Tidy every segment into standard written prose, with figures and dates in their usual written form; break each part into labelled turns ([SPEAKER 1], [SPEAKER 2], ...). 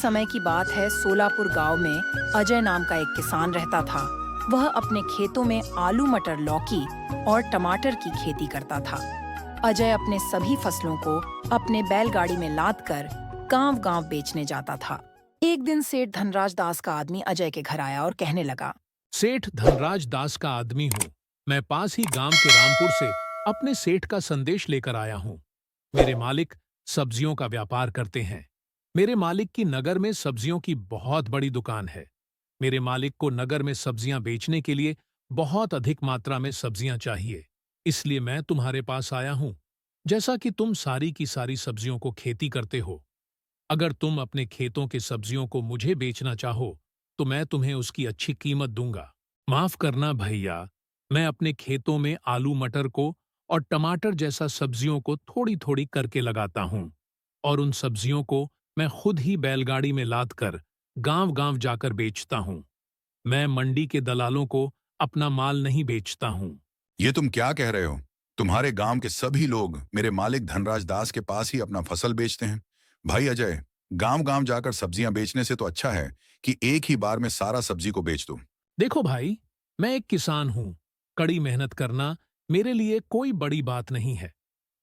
[SPEAKER 1] समय की बात है, सोलापुर गांव में अजय नाम का एक किसान रहता था। वह अपने खेतों में आलू, मटर, लौकी और टमाटर की खेती करता था। अजय अपने सभी फसलों को अपने बैलगाड़ी में लाद कर गांव-गांव बेचने जाता था। एक दिन सेठ धनराज दास का आदमी अजय के घर आया और कहने लगा,
[SPEAKER 2] सेठ धनराज दास का आदमी हूँ। मैं पास ही गांव के रामपुर से अपने सेठ का संदेश लेकर आया हूँ। मेरे मालिक सब्जियों का व्यापार करते हैं। मेरे मालिक की नगर में सब्जियों की बहुत बड़ी दुकान है। मेरे मालिक को नगर में सब्जियां बेचने के लिए बहुत अधिक मात्रा में सब्जियां चाहिए। इसलिए मैं तुम्हारे पास आया हूँ। जैसा कि तुम सारी की सारी सब्जियों को खेती करते हो, अगर तुम अपने खेतों की सब्जियों को मुझे बेचना चाहो, तो मैं तुम्हें उसकी अच्छी कीमत दूंगा। माफ करना भैया, मैं अपने खेतों में आलू, मटर को और टमाटर जैसा सब्जियों को थोड़ी-थोड़ी करके लगाता हूँ, और उन सब्जियों को मैं खुद ही बैलगाड़ी में लादकर गांव-गांव जाकर बेचता हूँ। मैं मंडी के दलालों को अपना माल नहीं बेचता हूँ।
[SPEAKER 3] ये तुम क्या कह रहे हो? तुम्हारे गांव के सभी लोग मेरे मालिक धनराज दास के पास ही अपना फसल बेचते हैं। भाई अजय, गांव गांव जाकर सब्जियां बेचने से तो अच्छा है कि एक ही बार में सारा सब्जी को बेच दो।
[SPEAKER 2] देखो भाई, मैं एक किसान हूँ। कड़ी मेहनत करना मेरे लिए कोई बड़ी बात नहीं है।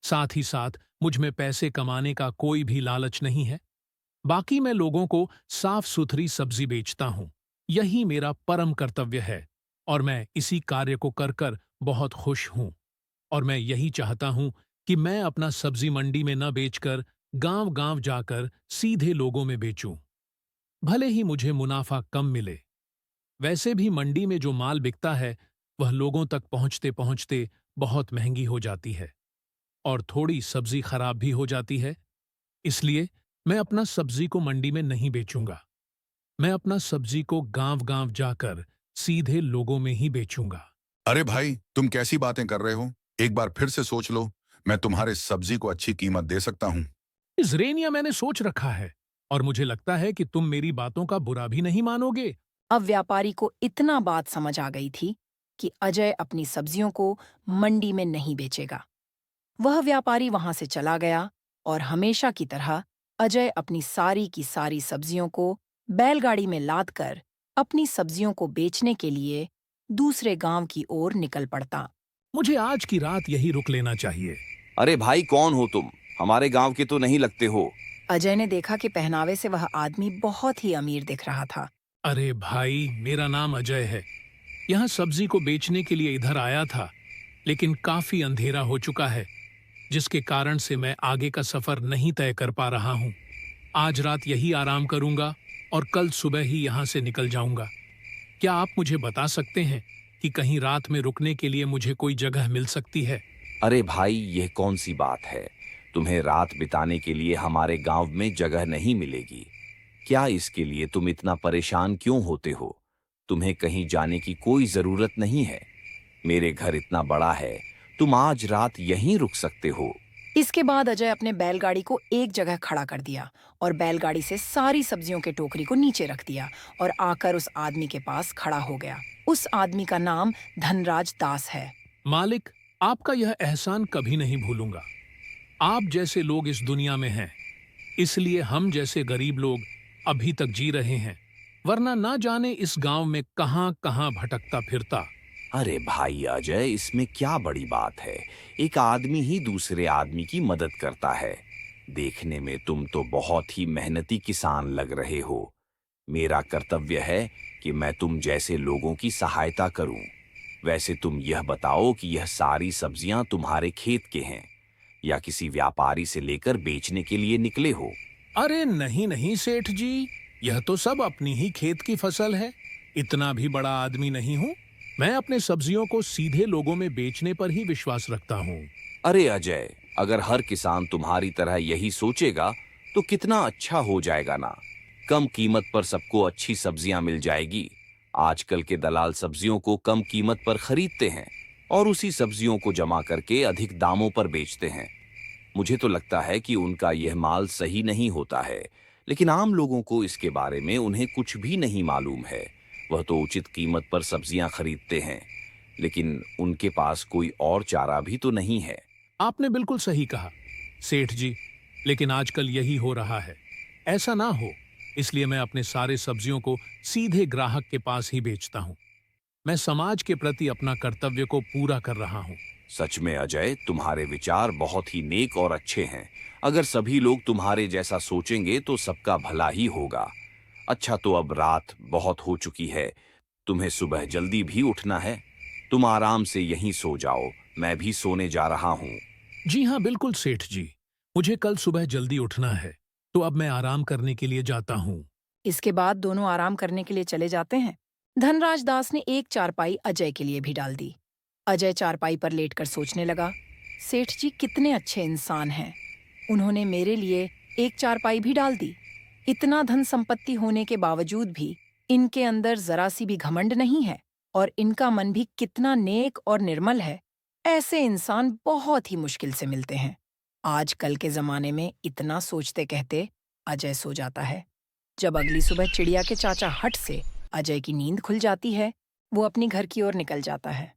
[SPEAKER 2] साथ ही साथ मुझ में पैसे कमाने का कोई भी लालच नहीं है। बाकी मैं लोगों को साफ सुथरी सब्जी बेचता हूँ। यही मेरा परम कर्तव्य है, और मैं इसी कार्य को कर कर बहुत खुश हूँ। और मैं यही चाहता हूँ कि मैं अपना सब्जी मंडी में न बेचकर गांव-गांव जाकर सीधे लोगों में बेचूं। भले ही मुझे मुनाफा कम मिले। वैसे भी मंडी में जो माल बिकता है, वह लोगों तक पहुंचते पहुंचते बहुत महंगी हो जाती है, और थोड़ी सब्जी खराब भी हो जाती है। इसलिए मैं अपना सब्जी को मंडी में नहीं बेचूंगा। मैं अपना सब्जी को गांव-गांव जाकर सीधे लोगों में ही बेचूंगा।
[SPEAKER 3] अरे भाई, तुम कैसी बातें कर रहे हो? एक बार फिर से सोच लो। मैं तुम्हारे सब्जी को अच्छी कीमत दे सकता हूँ।
[SPEAKER 2] इस रेनिया मैंने सोच रखा है, और मुझे लगता है कि तुम मेरी बातों का बुरा भी नहीं मानोगे।
[SPEAKER 1] अब व्यापारी को इतना बात समझ आ गई थी कि अजय अपनी सब्जियों को मंडी में नहीं बेचेगा। वह व्यापारी वहां से चला गया और हमेशा की तरह अजय अपनी सारी की सारी सब्जियों को बैलगाड़ी में लादकर अपनी सब्जियों को बेचने के लिए दूसरे गांव की ओर निकल पड़ता।
[SPEAKER 2] मुझे आज की रात यही रुक लेना चाहिए।
[SPEAKER 4] अरे भाई, कौन हो तुम? हमारे गांव के तो नहीं लगते हो।
[SPEAKER 1] अजय ने देखा कि पहनावे से वह आदमी बहुत ही अमीर दिख रहा था।
[SPEAKER 2] अरे भाई, मेरा नाम अजय है। यहाँ सब्जी को बेचने के लिए इधर आया था, लेकिन काफी अंधेरा हो चुका है, जिसके कारण से मैं आगे का सफर नहीं तय कर पा रहा हूँ। आज रात यही आराम करूंगा और कल सुबह ही यहाँ से निकल जाऊंगा। क्या आप मुझे बता सकते हैं कि कहीं रात में रुकने के लिए मुझे कोई जगह मिल सकती है?
[SPEAKER 4] अरे भाई, यह कौन सी बात है? तुम्हें रात बिताने के लिए हमारे गांव में जगह नहीं मिलेगी। क्या इसके लिए तुम इतना परेशान क्यों होते हो? तुम्हें कहीं जाने की कोई जरूरत नहीं है। मेरे घर इतना बड़ा है, तुम आज रात यहीं रुक सकते हो।
[SPEAKER 1] इसके बाद अजय अपने बैलगाड़ी को एक जगह खड़ा कर दिया और बैलगाड़ी से सारी सब्जियों के टोकरी को नीचे रख दिया और आकर उस आदमी के पास खड़ा हो गया। उस आदमी का नाम धनराज दास है।
[SPEAKER 2] मालिक, आपका यह एहसान कभी नहीं भूलूंगा। आप जैसे लोग इस दुनिया में हैं, इसलिए हम जैसे गरीब लोग अभी तक जी रहे हैं, वरना ना जाने इस गांव में कहां कहां भटकता फिरता।
[SPEAKER 4] अरे भाई अजय, इसमें क्या बड़ी बात है? एक आदमी ही दूसरे आदमी की मदद करता है। देखने में तुम तो बहुत ही मेहनती किसान लग रहे हो। मेरा कर्तव्य है कि मैं तुम जैसे लोगों की सहायता करूं। वैसे तुम यह बताओ कि यह सारी सब्जियां तुम्हारे खेत के हैं या किसी व्यापारी से लेकर बेचने के लिए निकले हो?
[SPEAKER 2] अरे नहीं नहीं सेठ जी, यह तो सब अपनी ही खेत की फसल है। इतना भी बड़ा आदमी नहीं हूँ। मैं अपने सब्जियों को सीधे लोगों में बेचने पर ही विश्वास रखता हूँ।
[SPEAKER 4] अरे अजय, अगर हर किसान तुम्हारी तरह यही सोचेगा तो कितना अच्छा हो जाएगा ना। कम कीमत पर सबको अच्छी सब्जियां मिल जाएगी। आजकल के दलाल सब्जियों को कम कीमत पर खरीदते हैं और उसी सब्जियों को जमा करके अधिक दामों पर बेचते हैं। मुझे तो लगता है कि उनका यह माल सही नहीं होता है, लेकिन आम लोगों को इसके बारे में उन्हें कुछ भी नहीं मालूम है। वह तो उचित कीमत पर सब्जियां खरीदते हैं, लेकिन उनके पास कोई और चारा भी तो नहीं है।
[SPEAKER 2] आपने बिल्कुल सही कहा सेठ जी, लेकिन आजकल यही हो रहा है। ऐसा ना हो इसलिए मैं अपने सारे सब्जियों को सीधे ग्राहक के पास ही बेचता हूँ। मैं समाज के प्रति अपना कर्तव्य को पूरा कर रहा हूँ।
[SPEAKER 4] सच में अजय, तुम्हारे विचार बहुत ही नेक और अच्छे हैं। अगर सभी लोग तुम्हारे जैसा सोचेंगे तो सबका भला ही होगा। अच्छा, तो अब रात बहुत हो चुकी है, तुम्हें सुबह जल्दी भी उठना है। तुम आराम से यहीं सो जाओ, मैं भी सोने जा रहा हूँ।
[SPEAKER 2] जी हाँ, बिल्कुल सेठ जी। मुझे कल सुबह जल्दी उठना है, तो अब मैं आराम करने के लिए जाता हूँ।
[SPEAKER 1] इसके बाद दोनों आराम करने के लिए चले जाते हैं। धनराज दास ने एक चारपाई अजय के लिए भी डाल दी। अजय चारपाई पर लेटकर सोचने लगा, सेठ जी कितने अच्छे इंसान हैं। उन्होंने मेरे लिए एक चारपाई भी डाल दी। इतना धन संपत्ति होने के बावजूद भी इनके अंदर जरा सी भी घमंड नहीं है और इनका मन भी कितना नेक और निर्मल है। ऐसे इंसान बहुत ही मुश्किल से मिलते हैं। आजकल के जमाने में इतना सोचते कहते अजय सो जाता है। जब अगली सुबह चिड़िया के चाचा हट से अजय की नींद खुल जाती है, वो अपनी घर की ओर निकल जाता है।